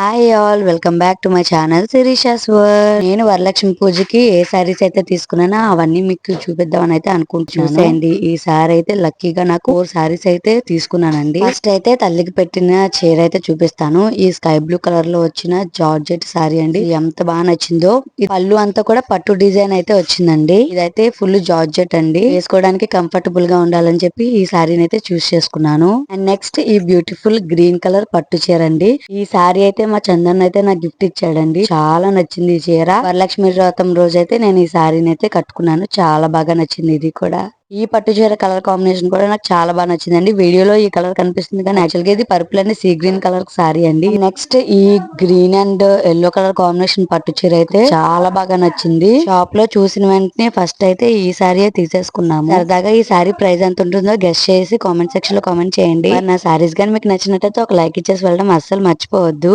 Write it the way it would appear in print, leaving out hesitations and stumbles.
Hi all, welcome back to my channel Sirisha's world. నేను వరలక్ష్మి పూజకి ఏ సారీస్ అయితే తీసుకున్నానో అవన్నీ మీకు చూపిద్దామని అయితే అనుకుంటున్నాను. చూసేయండి, ఈ సారీ అయితే లక్కీగా నాకు 4 సారీస్ అయితే తీసుకున్నానండి. ఫస్ట్ అయితే తల్లికి పెట్టిన చీర అయితే చూపిస్తాను. ఈ స్కై బ్లూ కలర్ లో వచ్చిన జార్జెట్ సారీ అండి. ఎంత బాగా నచ్చిందో. ఈ పళ్ళు అంతా కూడా పట్టు డిజైన్ అయితే వచ్చిందండి. ఇదైతే ఫుల్ జార్జెట్ అండి. వేసుకోవడానికి కంఫర్టబుల్ గా ఉండాలని చెప్పి ఈ సారీని అయితే చూస్ చేసుకున్నాను. అండ్ నెక్స్ట్ ఈ బ్యూటిఫుల్ గ్రీన్ కలర్ పట్టు చీర అండి. ఈ సారీ అయితే మా చందన్ అయితే నాకు గిఫ్ట్ ఇచ్చాడండి. చాలా నచ్చింది ఈ చీర. వరలక్ష్మి వ్రతం రోజు అయితే నేను ఈ సారీని అయితే కట్టుకున్నాను. చాలా బాగా నచ్చింది ఇది కూడా. ఈ పట్టు చీర కలర్ కాంబినేషన్ కూడా నాకు చాలా బాగా నచ్చిందండి. వీడియోలో ఈ కలర్ కనిపిస్తుంది కానీ యాక్చువల్ గా ఇది purple and sea green colour sorry అండి. నెక్స్ట్ ఈ green and yellow colour combination పట్టు చీర అయితే చాలా బాగా నచ్చింది. షాప్ లో చూసిన వెంటనే ఫస్ట్ అయితే ఈ సారీ తీసేసుకున్నాము. సరదాగా ఈ సారీ ప్రైస్ ఎంత ఉంటుందో గెస్ట్ చేసి కామెంట్ సెక్షన్ లో కామెంట్ చేయండి. మరి నా సారీస్ కానీ మీకు నచ్చినట్టయితే ఒక లైక్ ఇచ్చేసి వెళ్ళడం అస్సలు మర్చిపోవద్దు.